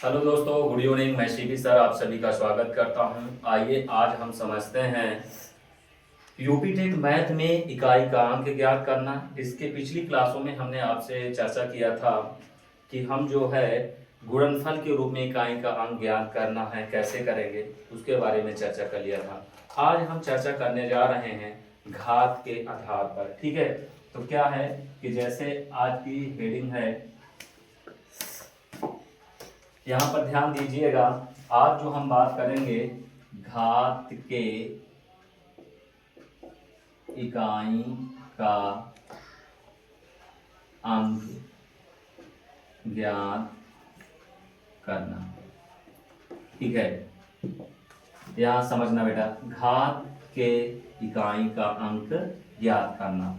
Hello दोस्तों, good evening. मैं Shivi sir आप सभी का स्वागत करता हूं। आइए आज हम समझते हैं यूपी टेक मैथ में इकाई का अंक ज्ञात करना। इसके पिछली क्लासों में हमने आपसे चर्चा किया था कि हम जो है गुणनफल के रूप में इकाई का अंक ज्ञात करना है, कैसे करेंगे उसके बारे में चर्चा कर लिया था। आज हम चर्चा करने जा रहे हैं घात के आधार पर। ठीक है, तो क्या है कि जैसे आज की हेडिंग है, यहाँ पर ध्यान दीजिएगा। आज जो हम बात करेंगे घात के इकाई का अंक ज्ञात करना। ठीक है, यहाँ समझना बेटा, घात के इकाई का अंक ज्ञात करना।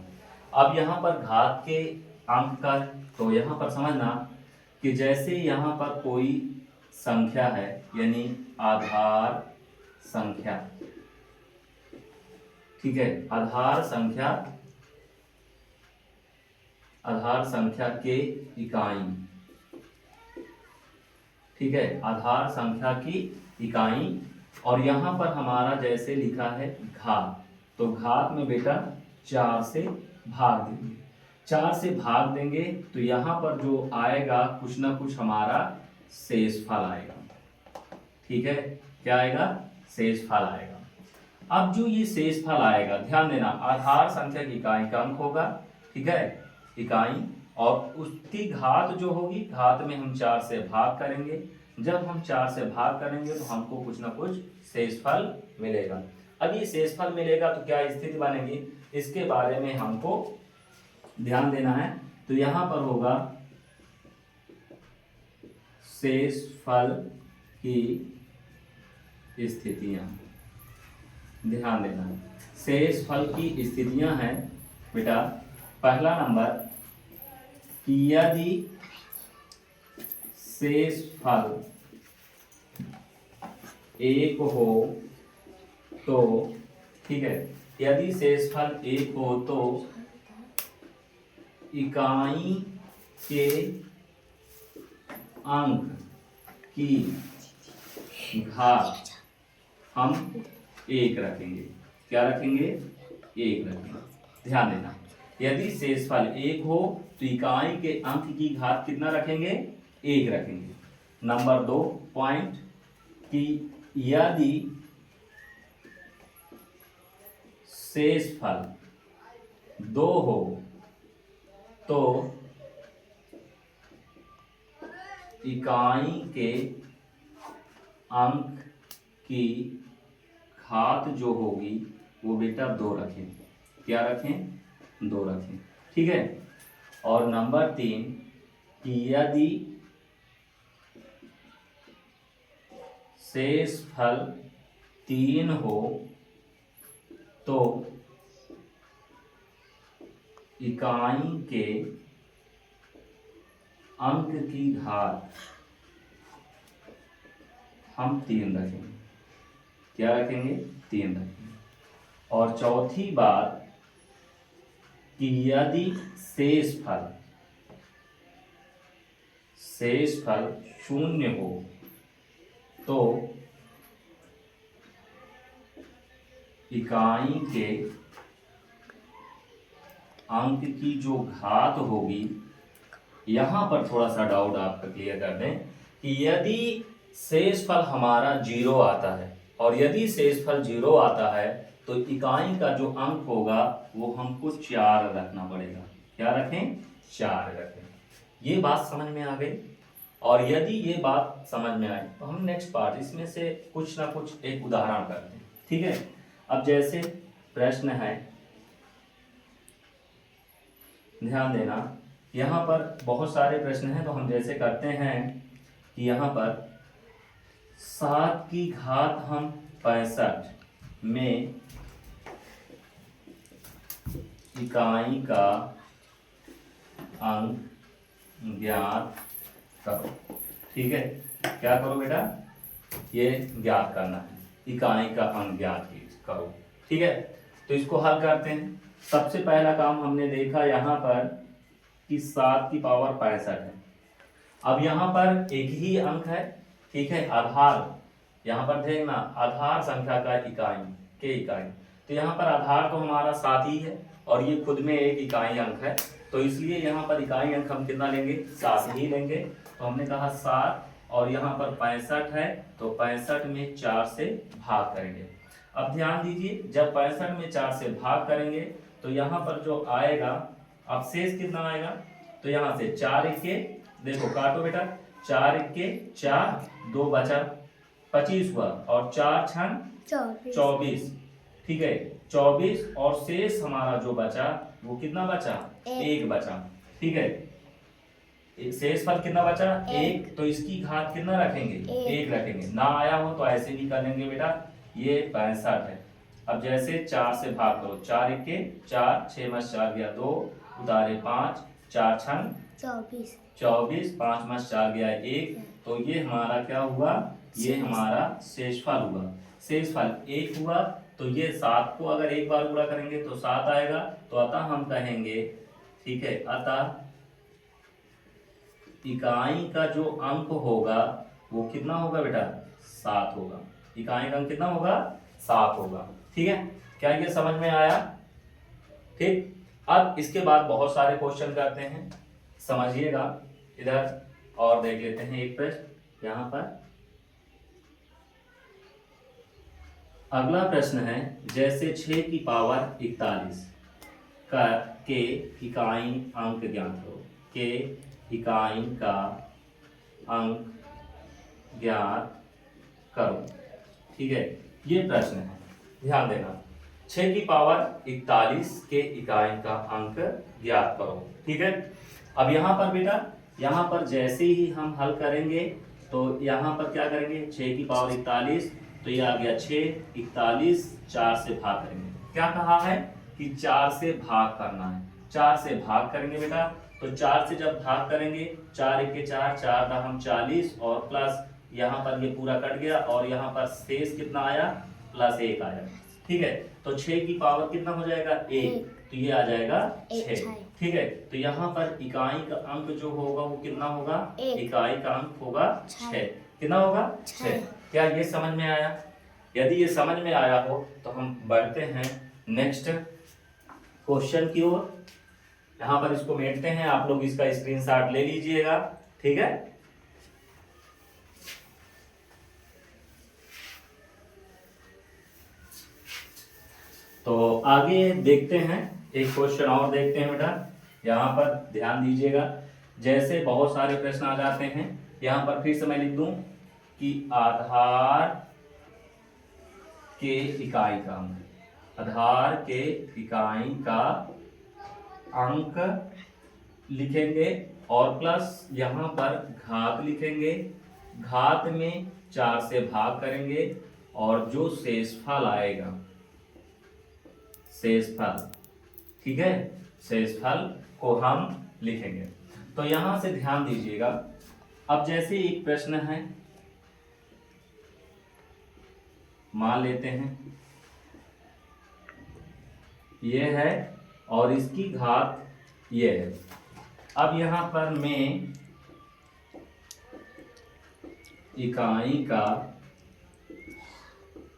अब यहाँ पर घात के अंक का, तो यहाँ पर समझना कि जैसे यहाँ पर कोई संख्या है, यानी आधार संख्या। ठीक है, आधार संख्या के इकाई। ठीक है, आधार संख्या की इकाई। और यहाँ पर हमारा जैसे लिखा है घात, तो घात में बेटा 4 से भाग देंगे। 4 से भाग देंगे तो यहाँ पर जो आएगा कुछ ना कुछ हमारा शेषफल आएगा। ठीक है, क्या आएगा? शेषफल आएगा। अब जो ये शेषफल आएगा, ध्यान देना, आधार संख्या की इकाई का अंक होगा। ठीक है, इकाई, और उसकी घात जो होगी, घात में हम 4 से भाग करेंगे। जब हम 4 से भाग करेंगे तो हमको कुछ ना कुछ शेषफल मिलेगा। अब ये शेषफल मिलेगा तो क्या स्थिति बनेगी, इसके बारे में हमको ध्यान देना है। तो यहां पर होगा शेषफल की स्थितियां। ध्यान देना, शेषफल की स्थितियां हैं बेटा। पहला नंबर कि यदि शेषफल 1 हो तो, ठीक है, यदि शेषफल 1 हो तो इकाई के अंक की घात हम 1 रखेंगे। क्या रखेंगे? 1 रखेंगे। ध्यान देना, यदि शेषफल 1 हो तो इकाई के अंक की घात कितना रखेंगे? 1 रखेंगे। नंबर 2 पॉइंट कि यदि शेषफल 2 हो तो इकाई के अंक की घात जो होगी वो बेटा 2 रखें। क्या रखें? 2 रखें। ठीक है, और नंबर 3 कि यदि शेषफल 3 हो तो इकाई के अंक की घात हम 3 रखेंगे। क्या रखेंगे? 3 रखेंगे। और चौथी बात कि यदि शेषफल 0 हो तो इकाई के अंक की जो घात होगी, यहां पर थोड़ा सा डाउट आपका क्लियर कर दें कि यदि शेषफल हमारा 0 आता है, और यदि शेषफल 0 आता है तो इकाई का जो अंक होगा वो हमको 4 रखना पड़ेगा। क्या रखें? 4 रखें। ये बात समझ में आ गई? और यदि ये बात समझ में आई तो हम नेक्स्ट पार्ट इसमें से कुछ ना कुछ एक उदाहरण करते हैं। ठीक है, अब जैसे प्रश्न है, ध्यान देना, यहाँ पर बहुत सारे प्रश्न हैं, तो हम जैसे करते हैं कि यहाँ पर 7 की घात हम 65 में इकाई का अंक ज्ञात करो। ठीक है, क्या करो बेटा? ये ज्ञात करना है, इकाई का अंक ज्ञात करो। ठीक है, तो इसको हल करते हैं। सबसे पहला काम हमने देखा यहाँ पर कि 7 की पावर 65 है। अब यहाँ पर एक ही अंक है, ठीक है, आधार, यहाँ पर देखना आधार संख्या का इकाई के इकाई, तो यहाँ पर आधार तो हमारा 7 ही है और ये खुद में एक इकाई अंक है, तो इसलिए यहाँ पर इकाई अंक हम कितना लेंगे, 7 ही लेंगे। तो हमने कहा 7 और यहाँ पर 65 है, तो 65 में 4 से भाग करेंगे। अब ध्यान दीजिए, जब 65 में 4 से भाग करेंगे तो यहाँ पर जो आएगा, अब शेष कितना आएगा, तो यहाँ से 4 इक्के, देखो काटो बेटा, 4 इक्के 4, 2 बचा 25 हुआ और 4 छन 24, ठीक है 24, और शेष हमारा जो बचा वो कितना बचा, 1 बचा, ठीक है, शेष फल कितना बचा, 1, तो इसकी घात कितना रखेंगे, 1 रखेंगे। ना आया हो तो ऐसे भी कर लेंगे बेटा, ये 65 है। अब जैसे 4 से भाग करो, 4 इक्के 4, 6 में 4 गया 2, उतारे 5, 4 छन 24, 5 में 4 गया 1, तो ये हमारा क्या हुआ, ये हमारा शेषफल हुआ। शेषफल 1 हुआ, तो ये 7 को अगर एक बार गुणा करेंगे तो 7 आएगा, तो अतः हम कहेंगे, ठीक है, अतः इकाई का जो अंक होगा वो कितना होगा बेटा, 7 होगा। इकाई का अंक कितना होगा, 7 होगा, ठीक है। क्या ये समझ में आया, ठीक। अब इसके बाद बहुत सारे क्वेश्चन करते हैं, समझिएगा इधर, और देख लेते हैं एक प्रश्न यहाँ पर। अगला प्रश्न है, जैसे 6 की पावर 41 का के इकाई अंक ज्ञात करो, के इकाई का अंक ज्ञात करो, ठीक है, ये प्रश्न है, ध्यान देना। 6 की पावर 41 के इकाई का अंक ज्ञात करो, ठीक है। अब यहाँ पर बेटा, यहाँ पर जैसे ही हम हल करेंगे तो यहाँ पर क्या करेंगे, 6 की पावर 41, तो ये आ गया 6, 41, 4 से भाग करेंगे। क्या कहा है कि 4 से भाग करना है, 4 से भाग करेंगे बेटा, तो 4 से जब भाग करेंगे, 4 इक्के 4, 4 का हम 40, और प्लस यहाँ पर ये पूरा कट गया, और यहाँ पर शेष कितना आया, +1 आया, ठीक है। तो 6 की पावर कितना हो जाएगा, 1, तो ये आ जाएगा 6, ठीक है। तो यहाँ पर इकाई का अंक जो होगा वो कितना होगा, इकाई का अंक होगा 6, कितना होगा, 6। क्या ये समझ में आया? यदि ये समझ में आया हो तो हम बढ़ते हैं नेक्स्ट क्वेश्चन की ओर। यहाँ पर इसको मेटते हैं, आप लोग इसका स्क्रीनशॉट ले लीजिएगा, ठीक है। तो आगे देखते हैं, एक क्वेश्चन और देखते हैं बेटा। यहाँ पर ध्यान दीजिएगा, जैसे बहुत सारे प्रश्न आ जाते हैं, यहाँ पर फिर से मैं लिख दूं कि आधार के इकाई का अंक, आधार के इकाई का अंक लिखेंगे, और प्लस यहाँ पर घात लिखेंगे, घात में 4 से भाग करेंगे, और जो शेषफल आएगा, शेषफल, ठीक है, शेषफल को हम लिखेंगे। तो यहां से ध्यान दीजिएगा, अब जैसे एक प्रश्न है, मान लेते हैं ये है और इसकी घात ये है। अब यहां पर मैं इकाई का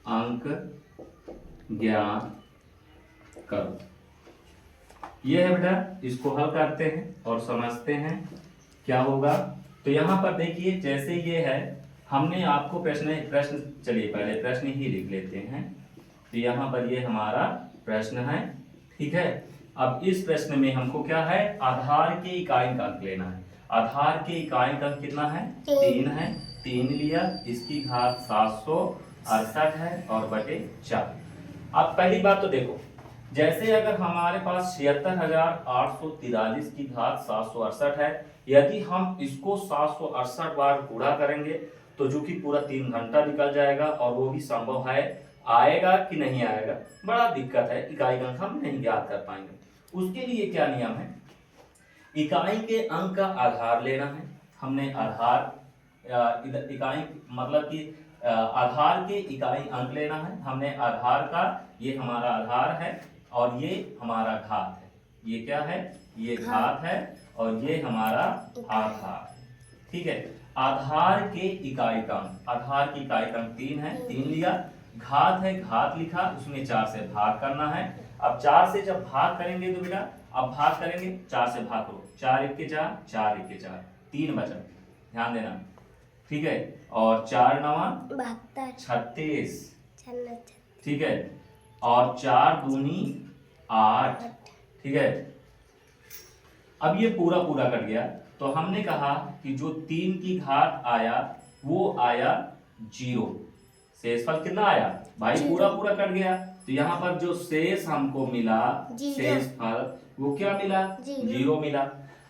अंक ज्ञात करो, ये है बेटा। इसको हल करते हैं और समझते हैं क्या होगा। तो यहाँ पर देखिए, जैसे ये है, हमने आपको प्रश्न चलिए पहले प्रश्न ही लिख लेते हैं। तो यहाँ पर ये हमारा प्रश्न है, ठीक है। अब इस प्रश्न में हमको क्या है, आधार के इकाई का अंक लेना है। आधार के इकाई का अंक कितना है, 3 है, 3 लिया, इसकी घात 768 है और बटे 4। अब पहली बात तो देखो, जैसे अगर हमारे पास 76,843 की घात 768 है, यदि हम इसको 768 बार गुणा करेंगे तो जो कि पूरा 3 घंटा निकल जाएगा, और वो भी संभव है, आएगा कि नहीं आएगा, बड़ा दिक्कत है, इकाई अंक हम नहीं ज्ञात कर पाएंगे। उसके लिए क्या नियम है, इकाई के अंक का आधार लेना है। हमने आधार इकाई मतलब कि आधार के इकाई अंक लेना है। हमने आधार का, ये हमारा आधार है और ये हमारा घात है। ये क्या है, ये घात है और ये हमारा आधार, ठीक है। आधार के इकाई का अंक, आधार की इकाई का अंक 3 है, 3 लिया। घात है, घात लिखा, उसमें 4 से भाग करना है। अब 4 से जब भाग करेंगे तो बेटा, अब भाग करेंगे 4 से भाग करो, 4 1 के 4, 4 1 के 4, 3 बचा, ध्यान देना, ठीक है। और 4 9 36, ठीक है। और 4 दूनी 8, ठीक है। अब ये पूरा पूरा कट गया, तो हमने कहा कि जो 3 की घात आया वो आया 0। शेषफल कितना आया भाई? पूरा पूरा कट गया, तो यहाँ पर जो शेष हमको मिला शेषफल, वो क्या मिला? 0 मिला।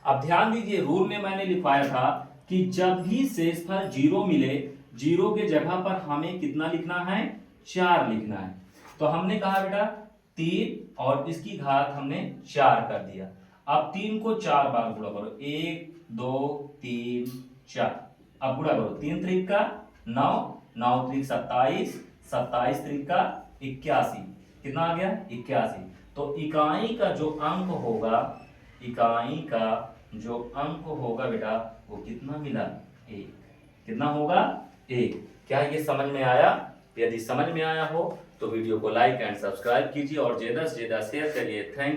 अब ध्यान दीजिए, रूल में मैंने लिखवाया था कि जब भी शेषफल 0 मिले, 0 के जगह पर हमें कितना लिखना है? 4 लिखना है। तो हमने कहा बेटा 3 और इसकी घात हमने 4 कर दिया। अब 3 को 4 बार गुणा करो, 1 2 3 4। अब गुणा करो, 3 त्रिक का 9, 9 त्रिक 27, 27 त्रिक का 81, कितना आ गया? 81। तो इकाई का जो अंक होगा, इकाई का जो अंक होगा बेटा, वो कितना मिला? 1। कितना होगा? 1। क्या ये समझ में आया? यदि समझ में आया हो तो वीडियो को लाइक एंड सब्सक्राइब कीजिए और ज्यादा से ज्यादा शेयर करिए। थैंक